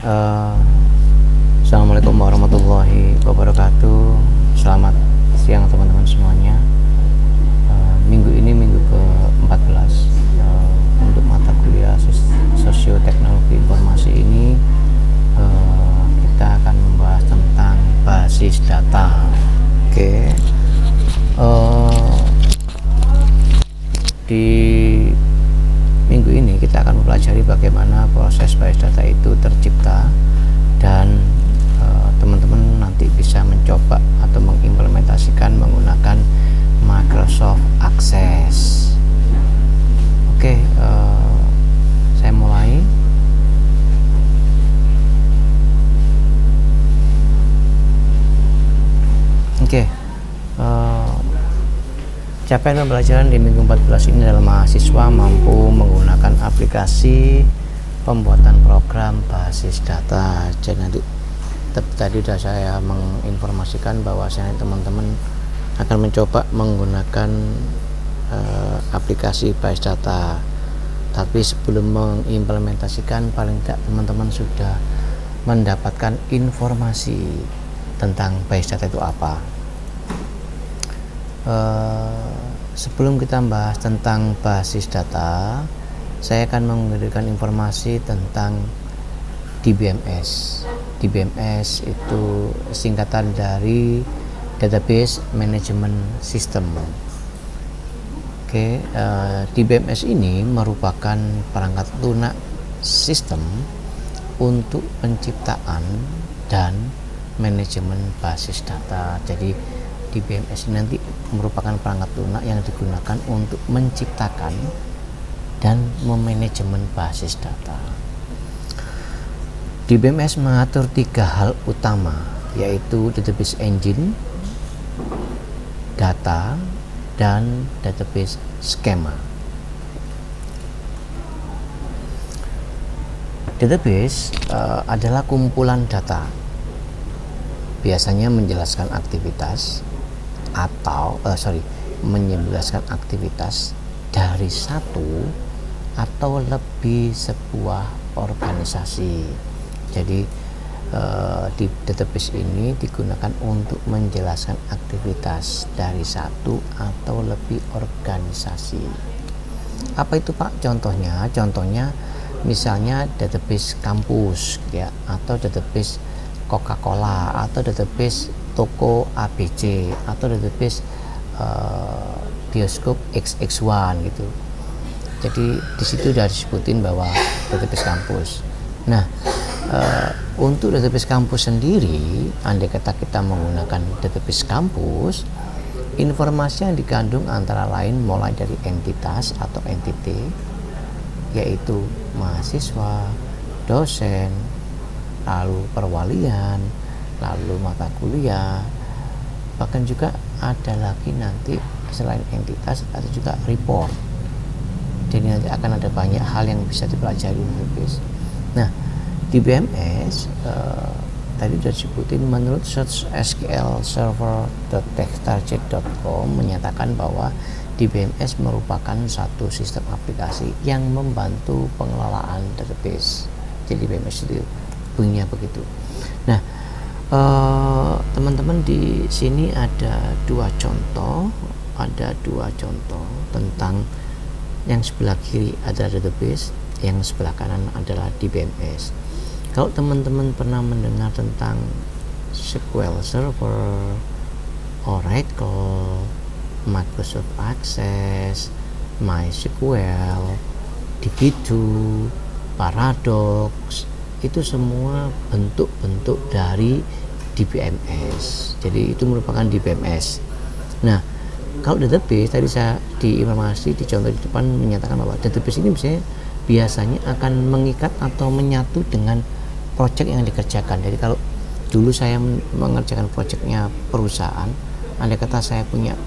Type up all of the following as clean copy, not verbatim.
Uh, Assalamualaikum warahmatullahi wabarakatuh. Selamat siang teman-teman semuanya. Minggu ini minggu ke-14 untuk mata kuliah Sosioteknologi Informasi ini kita akan membahas tentang basis data. Oke. Di minggu ini kita akan mempelajari bagaimana proses basis data itu tercipta dan teman-teman nanti bisa mencoba atau mengimplementasikan menggunakan Microsoft Access. Oke, saya mulai. Oke, capaian pembelajaran di minggu 14 ini adalah mahasiswa mampu menggunakan aplikasi pembuatan program basis data. Jadi nanti tadi sudah saya menginformasikan bahwa teman-teman akan mencoba menggunakan aplikasi basis data. Tapi sebelum mengimplementasikan, paling tidak teman-teman sudah mendapatkan informasi tentang basis data itu apa. Sebelum kita bahas tentang basis data, saya akan memberikan informasi tentang DBMS. DBMS itu singkatan dari Database Management System. Oke, DBMS ini merupakan perangkat lunak sistem untuk penciptaan dan manajemen basis data. Jadi DBMS ini nanti merupakan perangkat lunak yang digunakan untuk menciptakan dan memanajemen basis data. DBMS mengatur 3 hal utama, yaitu database engine, data, dan database schema. Database adalah kumpulan data, biasanya menjelaskan aktivitas menjelaskan aktivitas dari satu atau lebih sebuah organisasi. Jadi di database ini digunakan untuk menjelaskan aktivitas dari satu atau lebih organisasi. Apa itu Pak? Contohnya misalnya database kampus ya, atau database Coca-Cola, atau database toko ABC, atau database bioskop XX1 gitu. Jadi di situ sudah disebutin bahwa database kampus. Nah, untuk database kampus sendiri, andai kata kita menggunakan database kampus, informasi yang dikandung antara lain mulai dari entitas atau entity, yaitu mahasiswa, dosen, lalu perwalian, lalu mata kuliah, bahkan juga ada lagi nanti selain entitas ada juga report. Jadi nanti akan ada banyak hal yang bisa dipelajari di database. Nah, di BMS tadi sudah disebutin, menurut Search SQL Server.textarget.com menyatakan bahwa DBMS merupakan satu sistem aplikasi yang membantu pengelolaan database. Jadi BMS itu bunyinya begitu. Nah, teman-teman di sini ada dua contoh tentang yang sebelah kiri adalah database, yang sebelah kanan adalah DBMS. Kalau teman-teman pernah mendengar tentang SQL Server, Oracle, Microsoft Access, MySQL, DB2, Paradox, itu semua bentuk-bentuk dari DBMS. Jadi itu merupakan DBMS. Nah, kalau database tadi saya di contoh di depan menyatakan bahwa database ini biasanya akan mengikat atau menyatu dengan project yang dikerjakan. Jadi kalau dulu saya mengerjakan projectnya perusahaan, andai kata saya punya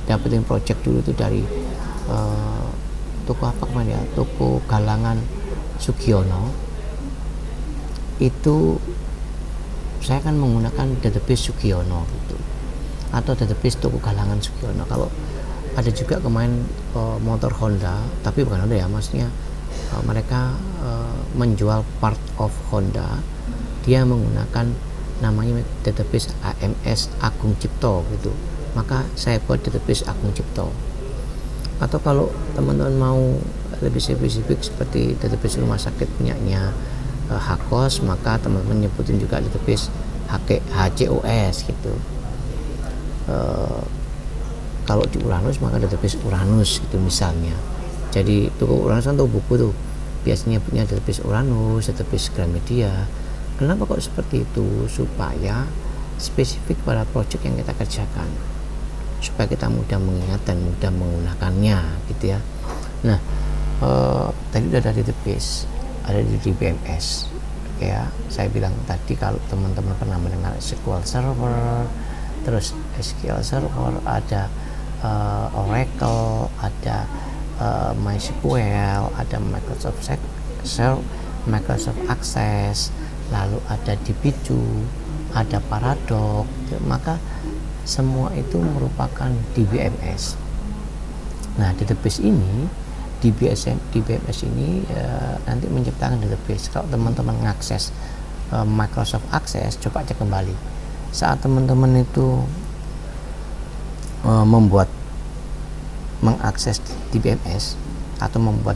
dapetin project dulu itu dari toko Galangan Sugiono, itu saya akan menggunakan database Sugiono gitu, atau database toko Galangan Sugiono. Kalau ada juga kemarin motor Honda, tapi bukan Honda ya, maksudnya mereka menjual part of Honda, dia menggunakan namanya database AMS Agung Cipto gitu, maka saya buat database Agung Cipto. Atau kalau teman-teman mau lebih spesifik seperti database rumah sakit punyanya HKOS, maka teman-teman nyebutin juga database HCOS gitu. Kalau di Uranus maka database Uranus gitu misalnya. Jadi toko Uranus kan toko buku tuh biasanya punya database Uranus, database Gramedia. Kenapa kok seperti itu? Supaya spesifik pada project yang kita kerjakan, supaya kita mudah mengingat dan mudah menggunakannya gitu ya. Nah, tadi udah ada database, ada di DBMS ya. Saya bilang tadi kalau teman-teman pernah mendengar SQL Server, terus SQL Server, ada Oracle, ada MySQL, ada Microsoft Excel, Microsoft Access, lalu ada DB2, ada Paradox, maka semua itu merupakan DBMS. Nah, database ini DBMS ini nanti menciptakan database. Kalau teman-teman mengakses Microsoft Access, coba cek kembali saat teman-teman itu mengakses DBMS atau membuat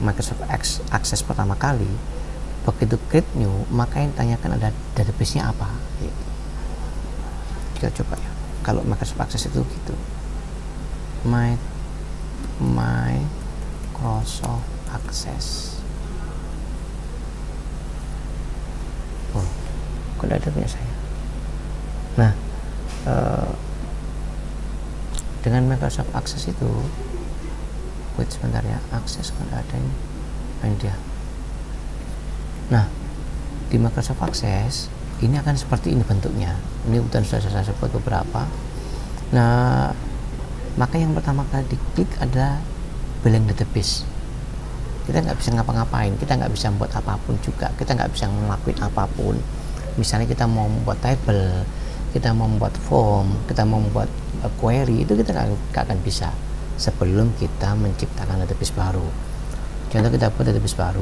Microsoft Access pertama kali, begitu create new, maka yang ditanyakan ada database-nya apa gitu. Kita coba ya, kalau Microsoft Access itu gitu, Microsoft Access. Oh, kok ada punya saya. Nah, dengan Microsoft Access itu, wait sebentar ya, Access kan ada ini dia. Nah, di Microsoft Access ini akan seperti ini bentuknya. Ini udah sudah saya sebut beberapa. Nah, maka yang pertama kali diklik adalah blank database. Kita nggak bisa ngapa-ngapain, kita nggak bisa membuat apapun juga, kita nggak bisa ngelakuin apapun. Misalnya kita mau membuat table, kita mau membuat form, kita mau membuat query, itu kita nggak akan bisa sebelum kita menciptakan database baru. Contoh kita buat database baru,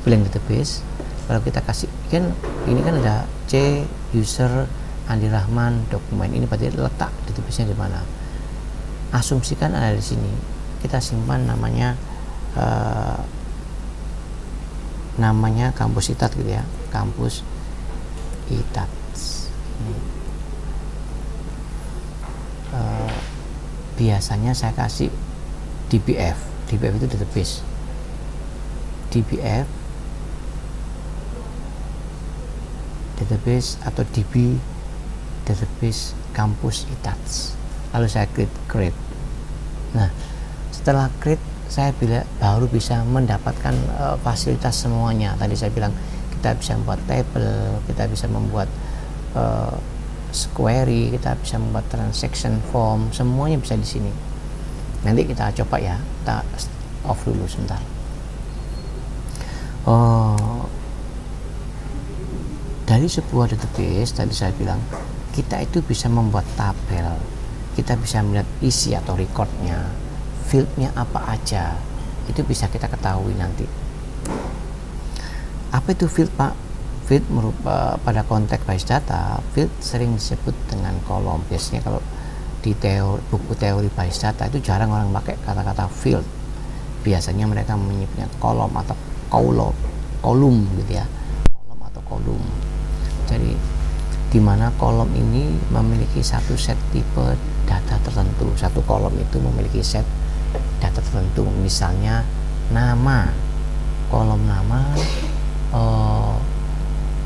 blank database. Kalau kita kasih kan ini kan ada C user Andi Rahman dokumen, ini berarti letak database-nya di mana. Asumsikan ada di sini, kita simpan namanya kampus ITAT gitu ya, kampus ITAT. Biasanya saya kasih DBF itu database, DBF database atau DB database kampus ITAT. Lalu saya create. Nah, setelah create saya baru bisa mendapatkan fasilitas semuanya. Tadi saya bilang kita bisa membuat table, kita bisa membuat query, kita bisa membuat transaction form, semuanya bisa di sini. Nanti kita coba ya, kita off dulu sebentar. Dari sebuah database tadi saya bilang kita itu bisa membuat tabel, kita bisa melihat isi atau recordnya, fieldnya apa aja, itu bisa kita ketahui nanti. Apa itu field, Pak? Field pada konteks base data, field sering disebut dengan kolom. Biasanya kalau di buku teori base data itu jarang orang pakai kata-kata field. Biasanya mereka menyebutnya kolom atau kolom gitu ya, kolom atau kolom. Jadi di mana kolom ini memiliki satu set tipe data tertentu. Satu kolom itu memiliki set data tertentu. Misalnya nama, kolom nama,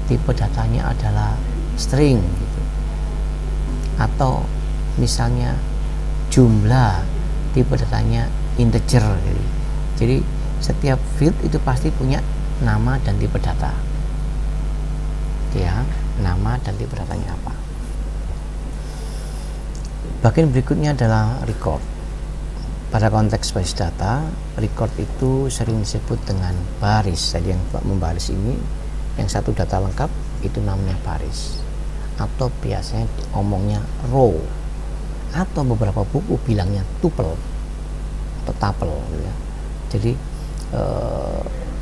tipe datanya adalah string gitu. Atau misalnya jumlah, tipe datanya integer gitu. Jadi setiap field itu pasti punya nama dan tipe data ya, nama dan tipe datanya apa. Bagian berikutnya adalah record. Pada konteks base data, record itu sering disebut dengan baris. Tadi yang membaris ini, yang satu data lengkap itu namanya baris, atau biasanya omongnya row, atau beberapa buku bilangnya tuple atau tuple gitu ya. Jadi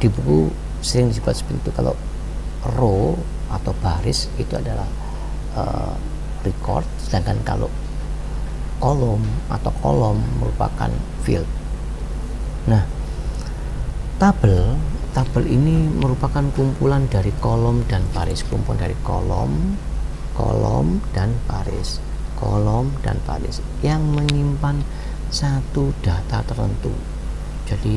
di buku sering disebut seperti itu. Kalau row atau baris itu adalah record, sedangkan kalau kolom merupakan field. Nah, tabel ini merupakan kumpulan dari kolom dan baris, kumpulan dari kolom dan baris yang menyimpan satu data tertentu. Jadi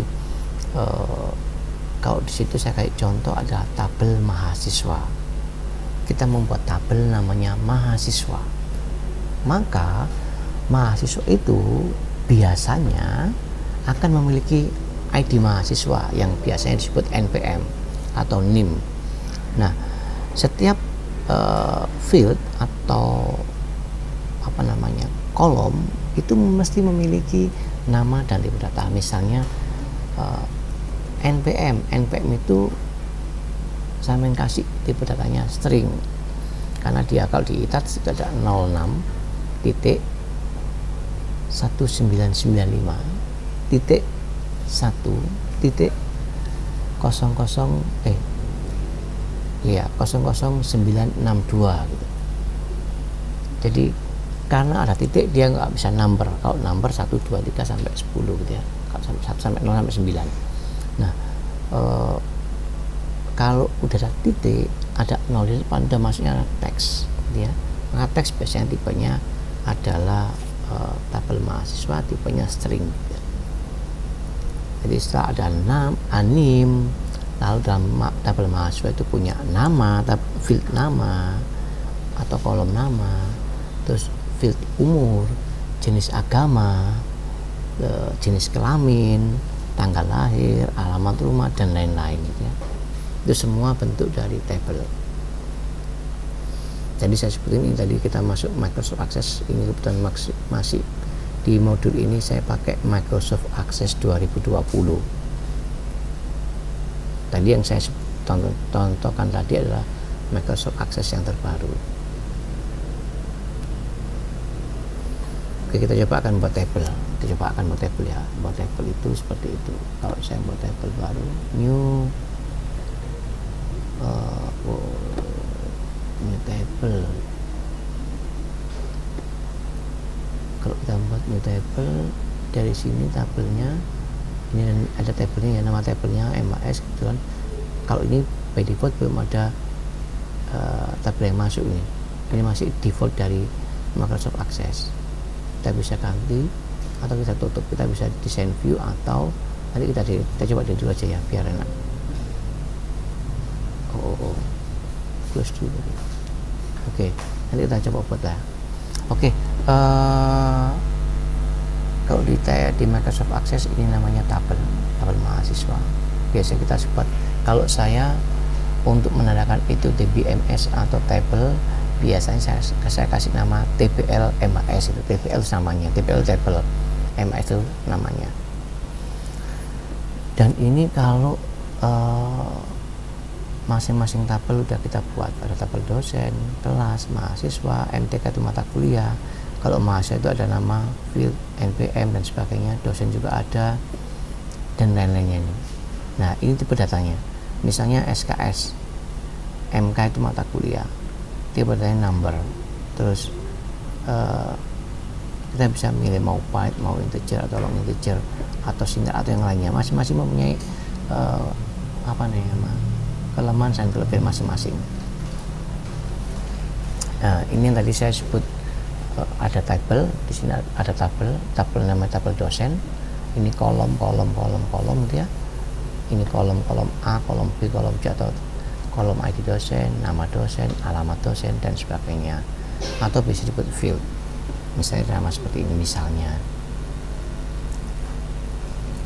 kalau di situ saya kayak contoh ada tabel mahasiswa. Kita membuat tabel namanya mahasiswa. Maka mahasiswa itu biasanya akan memiliki ID mahasiswa yang biasanya disebut NPM atau NIM. Nah, setiap field atau kolom itu mesti memiliki nama dan tipe data. Misalnya NPM itu saya kasih tipe datanya string, karena dia kalau diitat itu ada 06.1962 gitu. Jadi karena ada titik dia nggak bisa number. Kalau number 1, 2, 3 sampai 10 gitu ya. Kalau sampai 0 sampai 9. Nah, kalau udah ada titik, ada 0 di depan, udah masuknya teks gitu ya. Maka teks biasanya tipenya adalah tabel mahasiswa, tipenya string gitu ya. Jadi setelah ada anim, lalu dalam tabel mahasiswa itu punya nama, field nama atau kolom nama, terus field umur, jenis agama, jenis kelamin, tanggal lahir, alamat rumah, dan lain-lain gitu ya. Itu semua bentuk dari tabel. Jadi saya sebutin ini tadi kita masuk Microsoft Access, ini kebetulan masih di modul ini saya pakai Microsoft Access 2020. Tadi yang saya tontonkan tadi adalah Microsoft Access yang terbaru. Oke, kita coba akan buat tabel. Ya. Buat tabel itu seperti itu. Kalau saya buat tabel baru, new table. Kalau kita buat new table, dari sini tabelnya ini ada tabelnya ya, nama tabelnya MAS kebetulan. Kalau ini by default belum ada tabel yang masuk ini. Ini masih default dari Microsoft Access. Kita bisa ganti atau kita tutup, kita bisa desain view, atau nanti kita coba dulu aja ya biar enak. Close dulu. Oke, nanti kita coba buat lah. Oke, kalau di Microsoft Access ini namanya tabel mahasiswa. Biasanya kita sebut, kalau saya untuk menandakan itu DBMS atau tabel, biasanya saya kasih nama TBL MAS. Itu TBL namanya, TBL tabel, MAS itu namanya. Dan ini kalau masing-masing tabel udah kita buat. Ada tabel dosen, kelas, mahasiswa, MTK itu mata kuliah. Kalau mahasiswa itu ada nama, field, NPM dan sebagainya. Dosen juga ada, dan lain-lainnya ini. Nah, ini tipe datanya. Misalnya SKS, MK itu mata kuliah, tipe datanya number. Terus kita bisa milih mau byte, mau integer atau long integer atau singkat atau yang lainnya. Masing-masing mempunyai kelemahan dan kelebihan masing-masing. Nah, ini yang tadi saya sebut ada tabel. Di sini ada tabel namanya tabel dosen. Ini kolom gitu ya. Ini kolom A, kolom B, kolom C, atau kolom ID dosen, nama dosen, alamat dosen, dan sebagainya. Atau bisa disebut field. Misalnya nama seperti ini misalnya.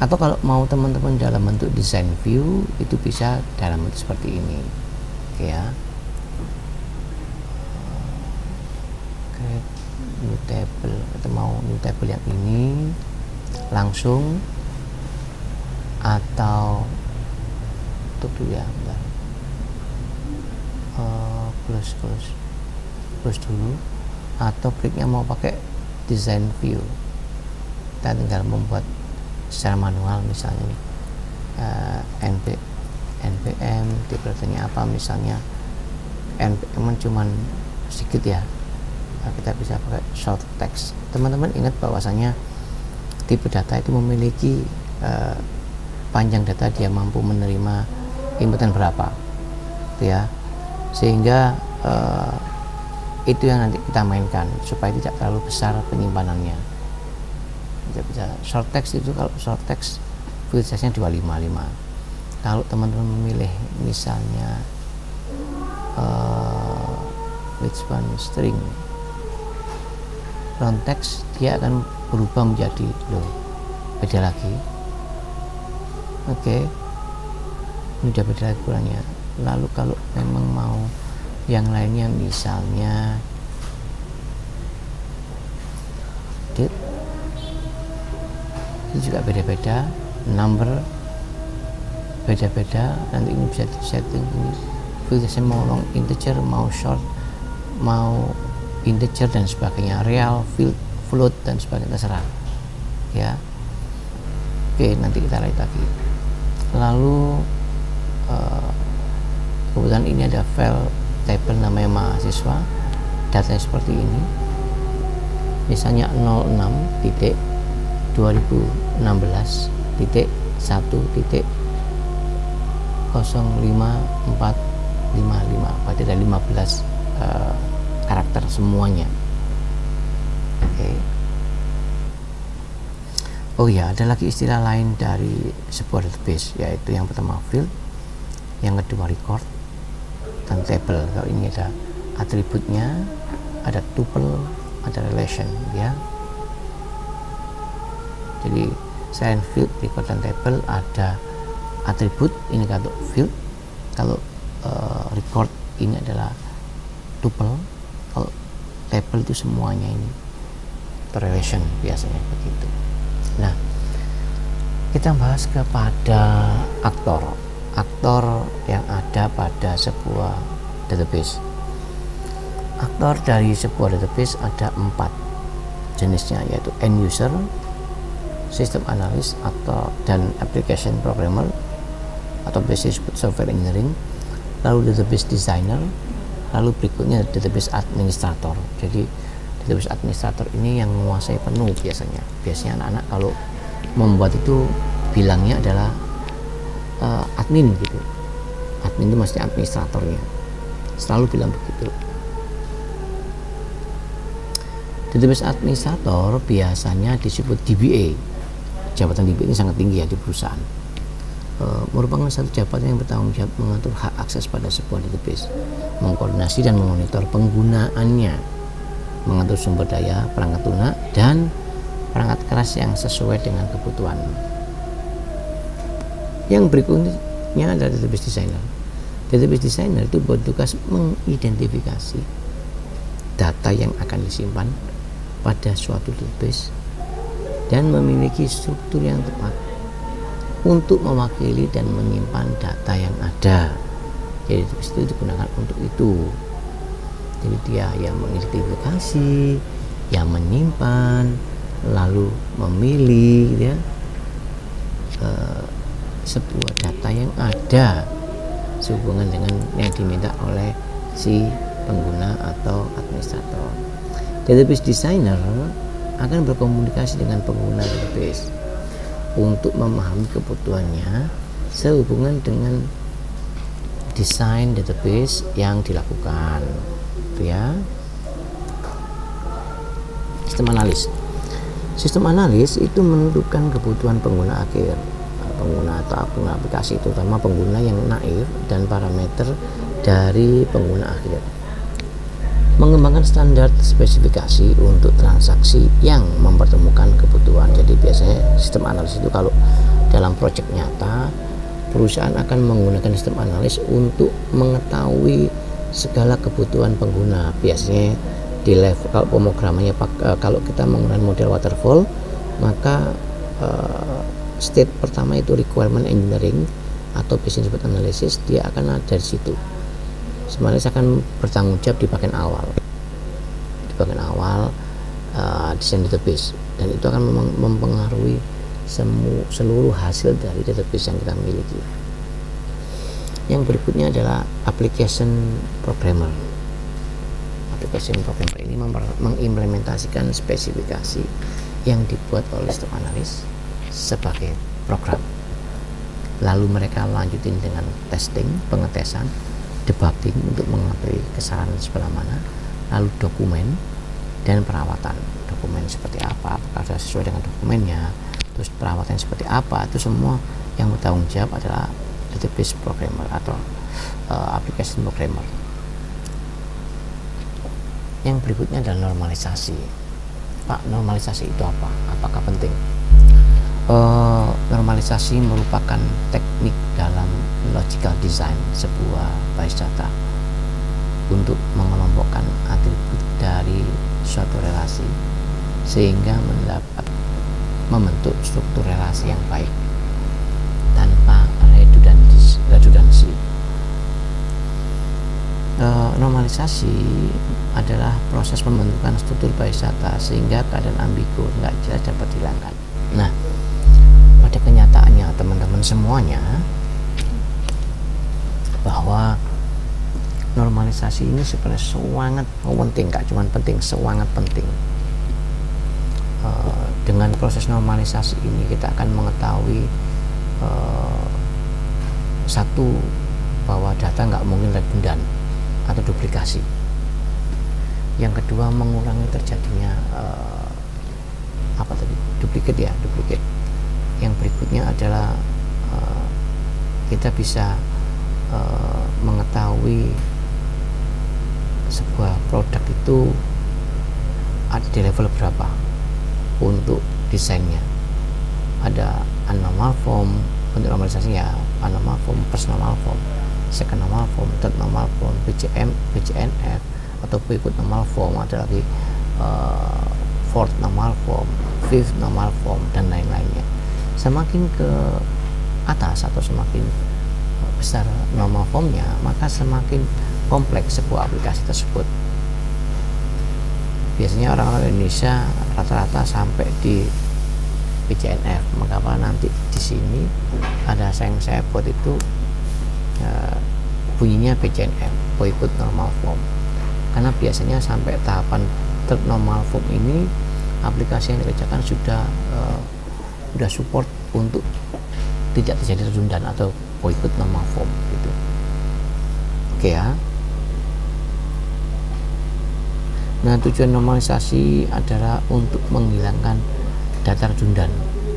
Atau kalau mau teman-teman dalam bentuk design view, itu bisa dalam bentuk seperti ini. Oke ya. Oke, new table. Kita mau new table yang ini langsung, atau tutup dulu ya, bentar. Close dulu. Atau kliknya mau pakai design view, kita tinggal membuat secara manual. Misalnya nih, NPM, tipe datanya apa, misalnya NPM cuman sedikit ya, kita bisa pakai short text. Teman-teman ingat bahwasanya tipe data itu memiliki panjang data, dia mampu menerima inputan berapa, ya, sehingga itu yang nanti kita mainkan supaya tidak terlalu besar penyimpanannya. Kita bisa short text itu, kalau short text field size-nya 255. Kalau teman-teman memilih misalnya which one string long text, dia akan berubah menjadi beda lagi. Oke, ini udah beda lagi ukurannya. Lalu kalau memang mau yang lainnya, misalnya date, itu juga beda-beda, number beda-beda. Nanti ini bisa di setting, ini filternya mau long integer, mau short, mau integer dan sebagainya, real, float dan sebagainya, terserah ya. Oke, nanti kita lihat lagi. Lalu kebetulan ini ada file table namanya mahasiswa, datanya seperti ini, misalnya 06.2016.1.05455, berarti ada 15 karakter semuanya. Oke. Oh ya, ada lagi istilah lain dari sebuah database, yaitu yang pertama field, yang kedua record, dan table. Kalau ini ada atributnya, ada tuple, ada relation, ya. Jadi selain field, record, dan table, ada atribut, ini kalau field, kalau record ini adalah tuple, kalau table itu semuanya ini relation, biasanya begitu. Nah, kita bahas kepada aktor yang ada pada sebuah database. Aktor dari sebuah database ada 4 jenisnya, yaitu end user, system analyst, dan application programmer, atau biasa disebut software engineering, lalu database designer, lalu berikutnya database administrator. Jadi database administrator ini yang menguasai penuh biasanya anak-anak kalau membuat itu bilangnya adalah admin gitu. Admin itu mesti administratornya, selalu bilang begitu. Database administrator biasanya disebut DBA. Jabatan DBA ini sangat tinggi ya di perusahaan. Merupakan satu jabatan yang bertanggung jawab mengatur hak akses pada sebuah database, mengkoordinasi dan memonitor penggunaannya, mengatur sumber daya, perangkat lunak, dan perangkat keras yang sesuai dengan kebutuhan. Yang berikutnya adalah database designer. Database designer itu bertugas mengidentifikasi data yang akan disimpan pada suatu database dan memiliki struktur yang tepat untuk mewakili dan menyimpan data yang ada. Jadi database itu digunakan untuk itu. Jadi dia yang mengidentifikasi, yang menyimpan, lalu memilih ya, sebuah data yang ada sehubungan dengan yang diminta oleh si pengguna atau administrator. Database designer akan berkomunikasi dengan pengguna database untuk memahami kebutuhannya sehubungan dengan desain database yang dilakukan. Ya, sistem analis itu menentukan kebutuhan pengguna akhir, pengguna atau pengguna aplikasi, terutama pengguna yang naif, dan parameter dari pengguna akhir. Mengembangkan standar spesifikasi untuk transaksi yang mempertemukan kebutuhan. Jadi biasanya sistem analis itu kalau dalam proyek nyata, perusahaan akan menggunakan sistem analis untuk mengetahui segala kebutuhan pengguna. Biasanya di level, kalau pemrogramannya kalau kita menggunakan model waterfall, maka state pertama itu requirement engineering atau business analysis, dia akan ada di situ. Sebenarnya akan bertanggung jawab di bagian awal desain database, dan itu akan mempengaruhi seluruh hasil dari database yang kita miliki. Yang berikutnya adalah application programmer. Application programmer ini mengimplementasikan spesifikasi yang dibuat oleh stock analyst sebagai program. Lalu mereka lanjutin dengan testing, pengetesan, debugging untuk mengetahui kesalahan sebelah mana, lalu dokumen dan perawatan. Dokumen seperti apa, apakah sudah sesuai dengan dokumennya, terus perawatan seperti apa, itu semua yang bertanggung jawab adalah database programmer atau application programmer. Yang berikutnya adalah normalisasi. Pak, normalisasi itu apa? Apakah penting? Normalisasi merupakan teknik dalam logical design sebuah basis data untuk mengelompokkan atribut dari suatu relasi sehingga membentuk struktur relasi yang baik tanpa redundansi. Normalisasi adalah proses pembentukan struktur basis data sehingga keadaan ambigu nggak jelas dapat dihilangkan. Nah, pada kenyataannya teman-teman semuanya, bahwa normalisasi ini sebenarnya sangat penting, nggak cuma penting, sangat penting. Dengan proses normalisasi ini kita akan mengetahui satu, bahwa data nggak mungkin redundan atau duplikasi. Yang kedua, mengurangi terjadinya duplikat. Yang berikutnya adalah kita bisa mengetahui sebuah produk itu ada di level berapa untuk desainnya. Ada normal form, untuk normalisasi ya normal form, first normal form, second normal form, third normal form, BCNF atau pivot normal form, ada lagi fourth normal form, fifth normal form, dan lain-lainnya. Semakin ke atas atau semakin besar normal formnya, maka semakin kompleks sebuah aplikasi tersebut. Biasanya orang-orang Indonesia rata-rata sampai di BCNF, maka nanti di sini ada yang saya buat itu bunyinya BCNF, boycott normal form, karena biasanya sampai tahapan third normal form ini aplikasi yang dikerjakan sudah support untuk tidak terjadi redundan atau boycott normal form gitu. Oke ya. Nah, tujuan normalisasi adalah untuk menghilangkan data redundan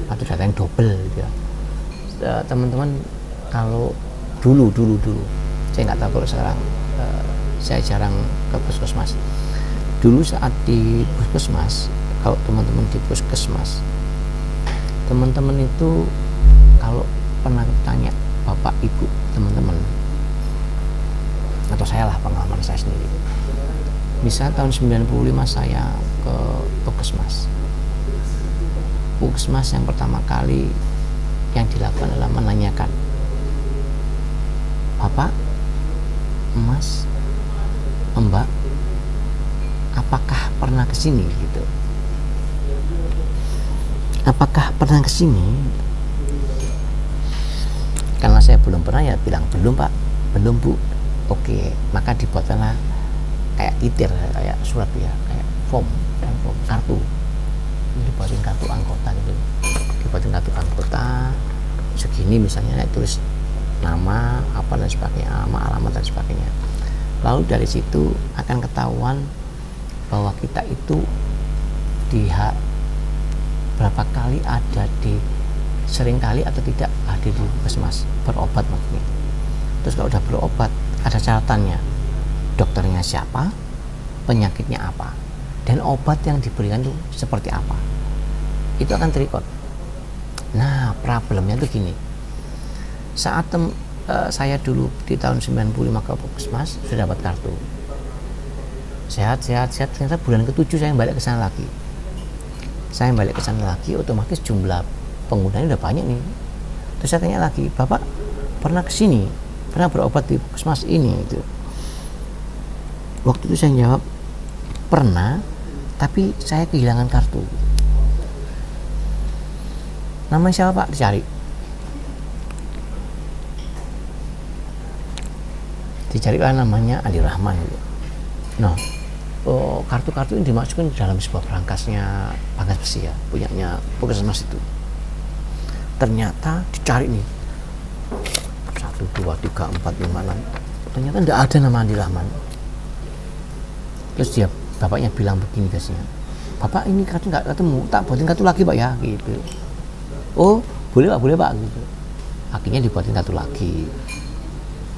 atau data yang double gitu ya. Teman-teman, kalau dulu saya nggak tahu kalau sekarang, saya jarang ke puskesmas. Dulu saat di puskesmas, kalau teman-teman di puskesmas, teman-teman itu kalau pernah tanya bapak ibu teman-teman, atau saya lah, pengalaman saya sendiri, misal tahun 95 saya ke puskesmas yang pertama kali yang dilakukan adalah menanyakan, bapak, mas, mbak, apakah pernah kesini gitu. Apakah pernah kesini? Karena saya belum pernah, ya bilang belum pak, belum bu. Oke, maka dibuatkanlah kayak titir, kayak surat ya, kayak form kartu. Dibuatin kartu anggota gitu. Dibuatin kartu anggota segini misalnya, tulis nama apa dan sebagainya, nama, alamat dan sebagainya. Lalu dari situ akan ketahuan bahwa kita itu berapa kali ada sering kali atau tidak hadir di puskesmas berobat maksudnya. Terus kalau udah berobat ada catatannya, dokternya siapa, penyakitnya apa, dan obat yang diberikan itu seperti apa. Itu akan terrecord. Nah, problemnya tuh gini. Saat saya dulu di tahun 95 ke puskesmas sudah dapat kartu. Sehat, ternyata bulan ke-7 saya balik ke sana lagi. Otomatis jumlah penggunanya udah banyak nih. Terus saya tanya lagi, bapak pernah kesini, pernah berobat di puskesmas ini gitu. Waktu itu saya jawab pernah, tapi saya kehilangan kartu. Namanya siapa Pak? Dicari. Dicari kan namanya Andi Rahman gitu. Nah, kartu-kartu ini dimasukkan dalam sebuah berangkasnya pangkas besi ya, punyanya Puskesmas itu. Ternyata dicari nih 1, 2, 3, 4, 5, 6, ternyata tidak ada nama Andi Rahman. Terus dia bapaknya bilang begini biasanya, Bapak ini kartu nggak ketemu, tak buatin kartu lagi Pak ya gitu. Oh boleh Pak gitu. Akhirnya dibuatin kartu lagi.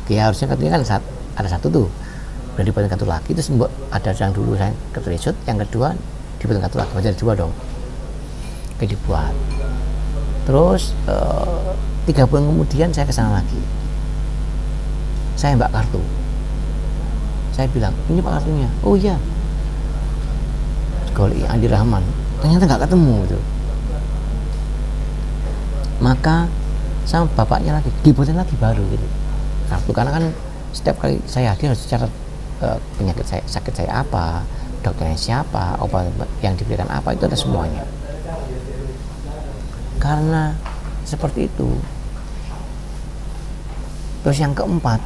Ya harusnya kartunya kan ada satu tuh, udah dibuatin kartu lagi. Terus ada yang dulu saya keterisut, yang kedua dibuatin kartu lagi, berarti ada 2 dong. Oke, dibuat. Terus 3 bulan kemudian saya kesana lagi, saya mbak kartu, saya bilang ini Pak kartunya. Oh iya, golek Andi Rahman, ternyata nggak ketemu gitu. Maka sama bapaknya lagi dibuatin lagi baru gitu kartu, karena kan setiap kali saya hadir harus catat penyakit saya, sakit saya apa, dokternya siapa, obat yang diberikan apa, itu ada semuanya. Karena seperti itu. Terus yang keempat,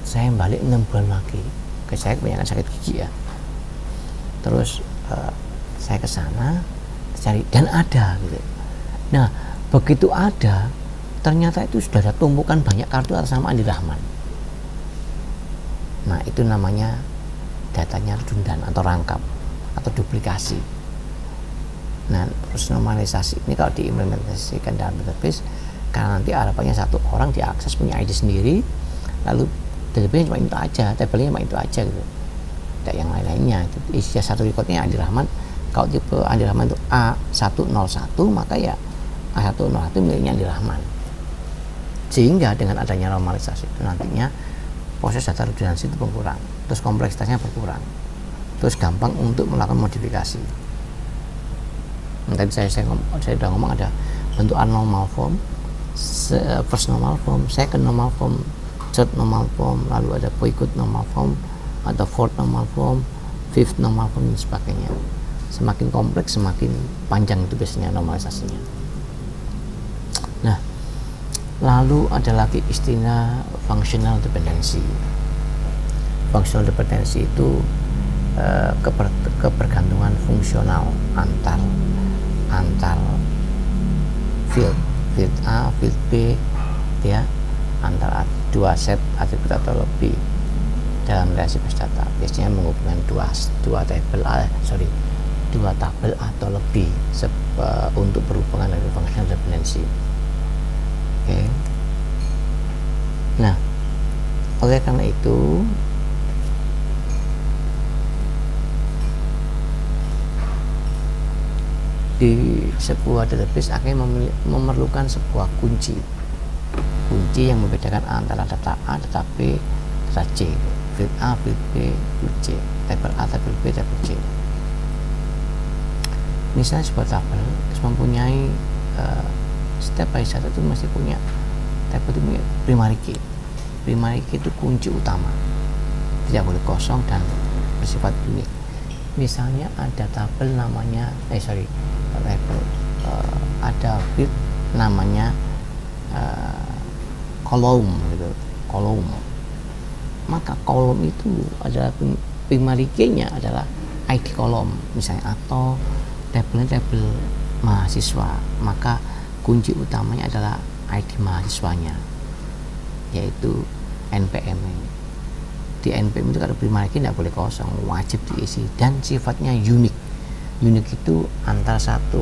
saya balik 6 bulan lagi, saya kebanyakan sakit gigi ya. Terus saya ke sana cari dan ada gitu. Nah, begitu ada, ternyata itu sudah ada tumpukan banyak kartu atas nama Andi Rahman. Nah, itu namanya datanya redundan atau rangkap atau duplikasi. Nah, terus normalisasi ini kalau diimplementasikan dalam database, karena nanti harapannya satu orang diakses punya ID sendiri, lalu database cuma itu aja, tabelnya cuma itu aja gitu, tidak yang lain-lainnya. Isi satu recordnya Andi Rahman. Kalau tipe Andi Rahman itu A101, maka ya A101 miliknya Andi Rahman. Sehingga dengan adanya normalisasi itu nantinya proses data redundansi itu berkurang, terus kompleksitasnya berkurang, terus gampang untuk melakukan modifikasi. Tadi saya sudah ngomong ada bentukan normal form, first normal form, second normal form, third normal form, lalu ada boycott normal form, atau fourth normal form, fifth normal form, dan sebagainya. Semakin kompleks semakin panjang itu biasanya normalisasinya. Nah, lalu ada lagi istilah functional dependency. Functional dependency itu kebergantungan fungsional antar field A, field B, ya, antara 2 set atribut atau lebih dalam relasi base data. Biasanya menghubungkan dua tabel atau lebih untuk berhubungan dengan functional dependency. Oke. Nah, oleh karena itu di sebuah database akan memerlukan sebuah kunci yang membedakan antara data A, data B, data C, field A, field B, field C, tabel A, tabel B, tabel C. Misalnya sebuah tabel mempunyai setiap base data itu masih punya tabel itu punya primary key. Primary key itu kunci utama, tidak boleh kosong dan bersifat unik. Misalnya ada tabel namanya ada field namanya kolom gitu, kolom. Maka kolom itu adalah primary key-nya adalah ID kolom misalnya, atau tabelnya tabel mahasiswa, maka kunci utamanya adalah ID mahasiswanya, yaitu NPM. Di NPM itu kalau primary key tidak boleh kosong, wajib diisi, dan sifatnya unik. Unik itu antara satu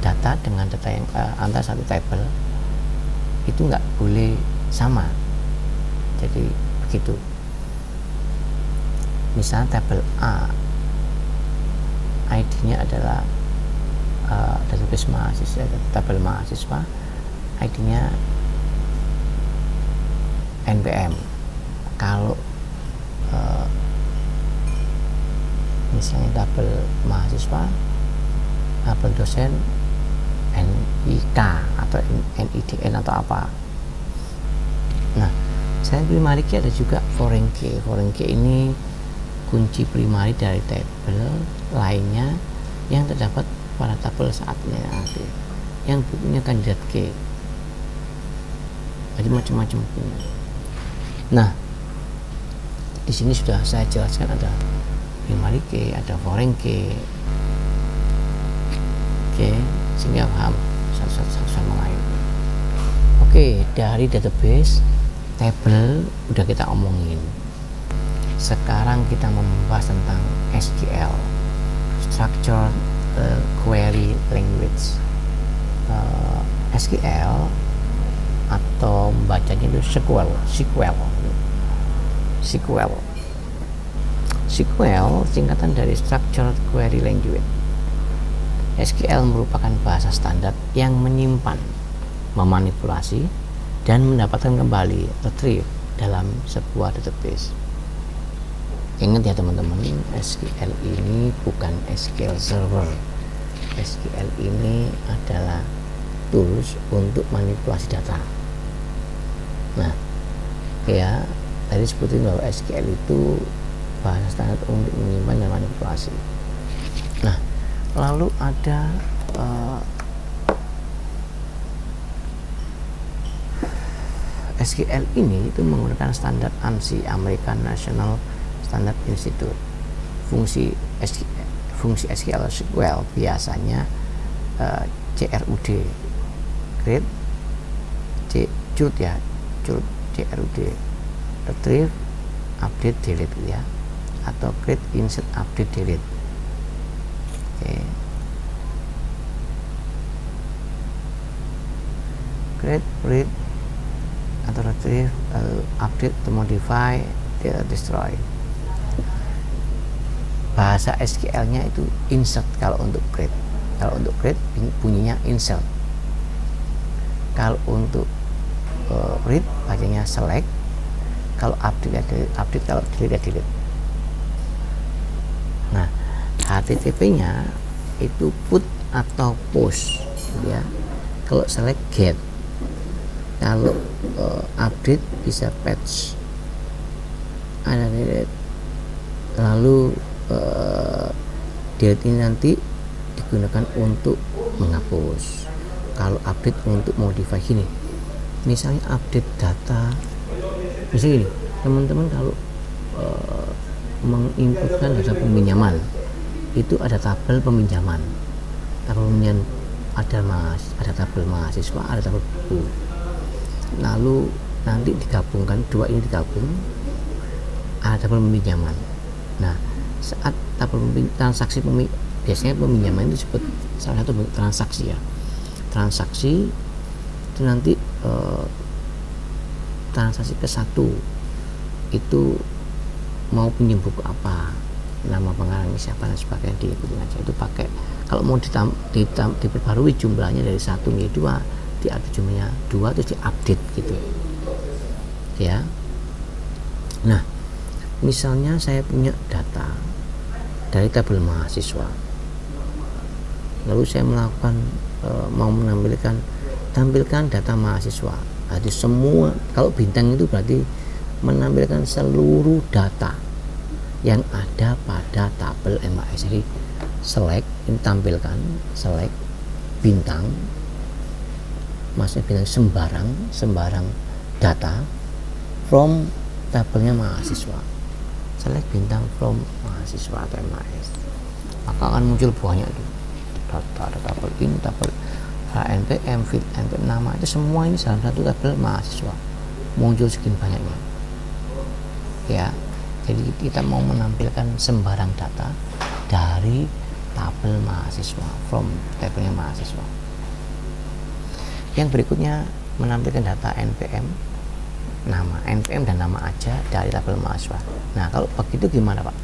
data dengan data yang antara satu tabel itu nggak boleh sama. Jadi begitu. Misalnya tabel A ID-nya adalah database mahasiswa, tabel mahasiswa, ID-nya NPM. Kalau misalnya tabel mahasiswa, tabel dosen NIK atau NIDN atau apa. Nah, selain primary key ada juga foreign key. Foreign key ini kunci primary dari tabel lainnya yang terdapat pada tabel saatnya nanti yang punya kandidat key, jadi macam-macam punya. Nah, di sini sudah saya jelaskan ada primary key, ada foreign key, oke, sehingga paham satu sama lain. Oke, dari database table udah kita omongin. Sekarang kita membahas tentang SQL, Structured Query Language. SQL atau bacanya itu SQL. SQL singkatan dari Structured Query Language. SQL merupakan bahasa standar yang menyimpan, memanipulasi, dan mendapatkan kembali retrieve dalam sebuah database. Ingat ya teman-teman, SQL ini bukan SQL Server. SQL ini adalah tools untuk manipulasi data. Nah, ya tadi sebutin bahwa SQL itu bahasa standar untuk menyimpan dan manipulasi. Nah, lalu ada SQL ini itu menggunakan standar ANSI, American National Standard Institute. Fungsi SQL biasanya CRUD, create, CRUD, retrieve, update, delete ya, atau create, insert, update, delete. Oke. Create, read, atau retrieve, update, modify, destroy. Bahasa SQL-nya itu insert kalau untuk create. Kalau untuk create bunyinya insert. Kalau untuk read bacanya select. Kalau update, kalau delete. Nah, HTTP-nya itu put atau post, ya. Kalau select get. Kalau update bisa patch. Ada delete. Lalu delete ini nanti digunakan untuk menghapus. Kalau update untuk modify gini. Misalnya update data. Misalnya gini, teman-teman kalau menginputkan data peminjaman, itu ada tabel peminjaman. Tabel peminjaman ada tabel mahasiswa, ada tabel buku. Lalu nanti digabungkan, dua ini digabung, ada tabel peminjaman. Nah, saat tabel transaksi biasanya peminjaman itu disebut salah satu transaksi ya. Transaksi itu nanti transaksi ke satu itu mau pinjam buku apa, nama pengarangnya siapa dan sebagainya, diikutin aja. Itu pakai, kalau mau diperbarui jumlahnya dari 1 menjadi 2, diatur jumlahnya 2 terus diupdate gitu ya. Nah, misalnya saya punya data dari tabel mahasiswa, lalu saya melakukan mau tampilkan data mahasiswa. Jadi semua, kalau bintang itu berarti menampilkan seluruh data yang ada pada tabel MAS. Jadi select, ini tampilkan, select bintang, maksudnya bintang sembarang data from tabelnya mahasiswa. Select bintang from mahasiswa atau MAS, maka akan muncul banyak itu data, ada tabel ini, tabel NPM, fit, NPM, nama, itu semua ini dalam satu tabel mahasiswa, muncul segini banyaknya ya. Jadi kita mau menampilkan sembarang data dari tabel mahasiswa, from tabelnya mahasiswa. Yang berikutnya menampilkan data NPM, nama, NPM dan nama aja dari tabel mahasiswa. Nah, kalau begitu gimana Pak?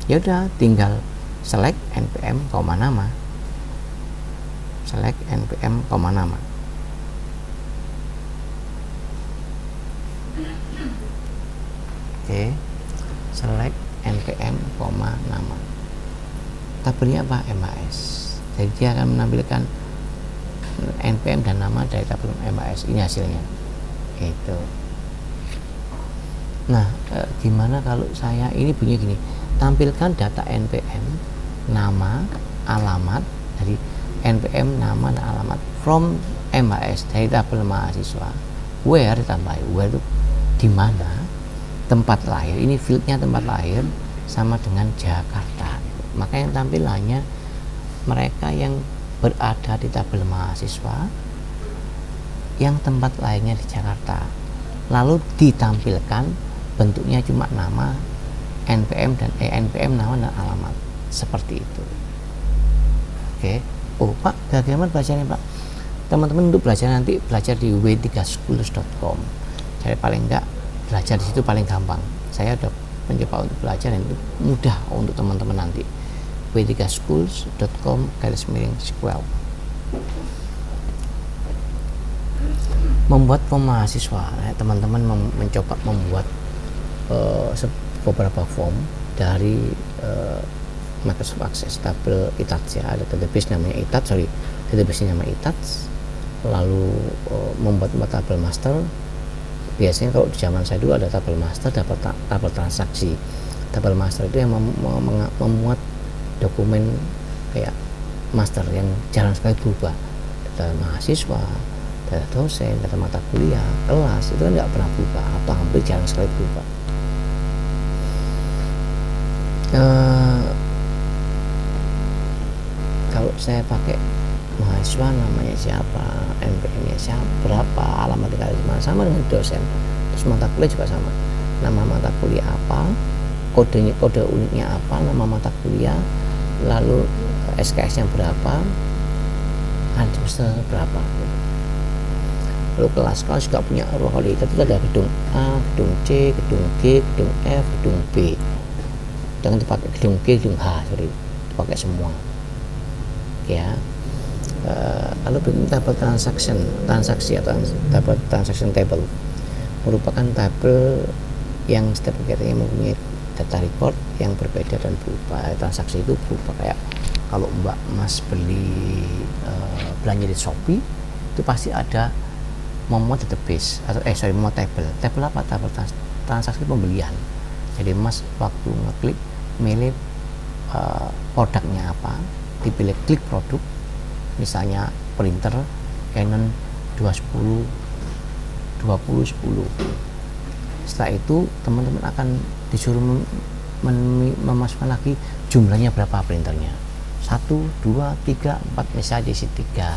Ya udah, tinggal select NPM, nama, select NPM, nama. Oke, select NPM, nama. Tabelnya apa? MAS. Jadi dia akan menampilkan NPM dan nama dari tabel MAS. Ini hasilnya. Itu. Nah, gimana kalau saya ini bunyi gini, tampilkan data NPM, nama, alamat dari npm nama dan alamat from MHS dari tabel mahasiswa, where ditambah where itu di mana, tempat lahir, ini fieldnya tempat lahir sama dengan Jakarta. Maka yang tampilannya mereka yang berada di tabel mahasiswa yang tempat lahirnya di Jakarta, lalu ditampilkan bentuknya cuma nama npm dan npm nama dan alamat seperti itu. Oke. Oh Pak, bagaimana belajarnya Pak? Teman-teman untuk belajar nanti belajar di w3schools.com. Jadi paling enggak belajar di situ paling gampang. Saya udah mencoba untuk belajar dan itu mudah untuk teman-teman nanti. w3schools.com/SQL. Membuat form mahasiswa, teman-teman mencoba membuat beberapa form dari Microsoft Access, tabel ITATS ya, ada database namanya ITATS, database namanya ITATS, lalu membuat tabel master. Biasanya kalau di zaman saya dulu ada tabel master, tabel transaksi. Tabel master itu yang memuat dokumen kayak master yang jarang sekali berubah, data mahasiswa, data dosen, data mata kuliah, kelas, itu kan nggak pernah berubah atau hampir jarang sekali berubah. Kalau saya pakai mahasiswa namanya siapa, NPM-nya siapa, berapa, alamat tinggal di mana, sama dengan dosen. Terus mata kuliah juga sama, nama mata kuliah apa, kode uniknya apa, nama mata kuliah, lalu SKS-nya berapa, semester berapa. Lalu kelas juga punya ruang kualitas, itu ada gedung A, gedung C, gedung G, gedung F, gedung B. Jangan dipakai gedung G, gedung H, dipakai semua. Ya. Lalu berikutnya tabel transaksi atau tabel transaction table merupakan tabel yang setiap kegiatannya mempunyai data record yang berbeda dan berubah. Transaksi itu berubah, kayak kalau Mbak Mas beli belanja di Shopee itu pasti ada memuat database atau memuat tabel apa, tabel transaksi pembelian. Jadi Mas waktu ngeklik milih produknya apa, dipilih klik produk, misalnya printer Canon 2010. Setelah itu teman-teman akan disuruh memasukkan lagi jumlahnya berapa printernya, 1, 2, 3, 4, misalnya diisi 3.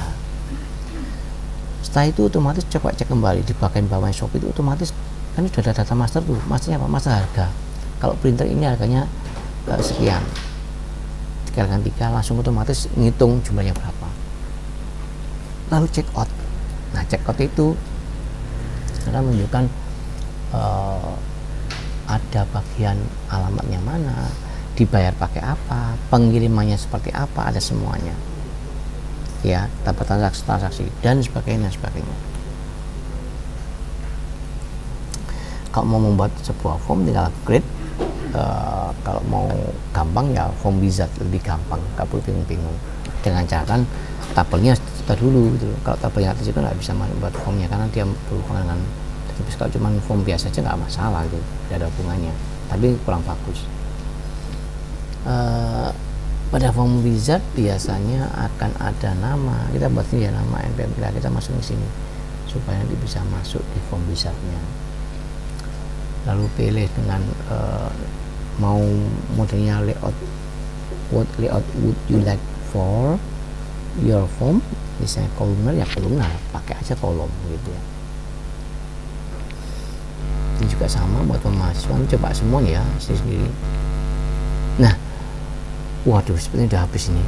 Setelah itu otomatis coba cek kembali di bagian bawah Shopee, itu otomatis kan sudah ada data master tuh, masternya apa, master harga. Kalau printer ini harganya sekian, dikalikan 3, langsung otomatis ngitung jumlahnya berapa. Lalu check out. Nah, check out itu karena menunjukkan ada bagian alamatnya mana, dibayar pakai apa, pengirimannya seperti apa, ada semuanya. Ya, dapat transaksi dan sebagainya. Kalau mau membuat sebuah form tinggal create. Kalau mau gampang ya form wizard, lebih gampang, nggak perlu bingung-bingung. Dengan catatan tabelnya kita dulu gitu. Kalau tabelnya atas itu nggak bisa buat formnya karena dia berhubungan dengan database. Kalau cuma form biasa aja nggak masalah gitu, tidak ada hubungannya, tapi kurang bagus. Pada form wizard biasanya akan ada nama, kita buat ini ya, nama npm kita masukin sini supaya nanti bisa masuk di form wizardnya. Lalu pilih dengan mau modelnya layout, what layout would you like for your form, misalnya kolumnar ya kolumnar, pakai aja kolom gitu ya. Ini juga sama buat pemasukan, coba semua ya sendiri. Nah, waduh sepertinya udah habis ini.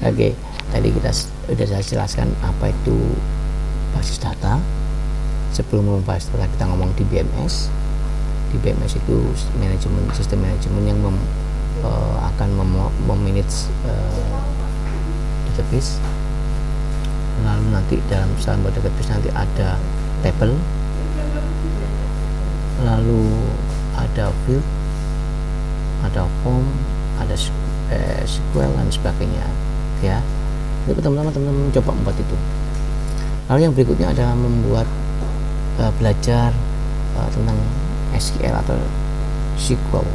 Oke, tadi kita udah saya jelaskan apa itu basis data. Sebelum membahas data kita ngomong di BMS. Di BMS itu sistem manajemen yang akan memanage database. Lalu nanti dalam database nanti ada table, lalu ada field, ada form, ada SQL dan sebagainya. Ya, itu teman-teman coba membuat itu. Lalu yang berikutnya adalah membuat belajar tentang SQL atau SQL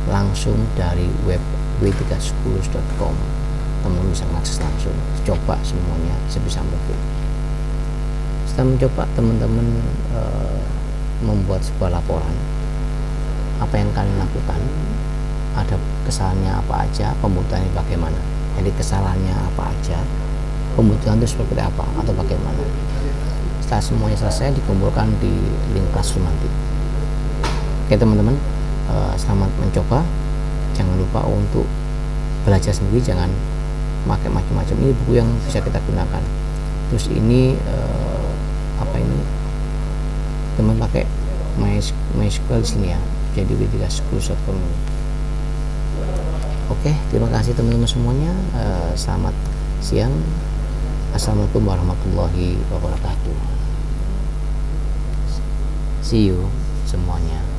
langsung dari web w3schools.com. Teman-teman bisa mengakses langsung, coba semuanya sebisa mungkin. Setelah mencoba, teman-teman membuat sebuah laporan apa yang kalian lakukan, ada kesalahannya apa aja, pembutuhannya bagaimana. Jadi kesalahannya apa aja, pembutuhan itu seperti apa atau bagaimana. Setelah semuanya selesai, dikumpulkan di link Classroom nanti. Oke teman-teman, selamat mencoba. Jangan lupa untuk belajar sendiri, jangan pakai macam-macam. Ini buku yang bisa kita gunakan. Terus ini teman pakai MySQL di sini ya. Jadi w3schools.com. Oke, terima kasih teman-teman semuanya. Selamat siang. Assalamualaikum warahmatullahi wabarakatuh. See you semuanya.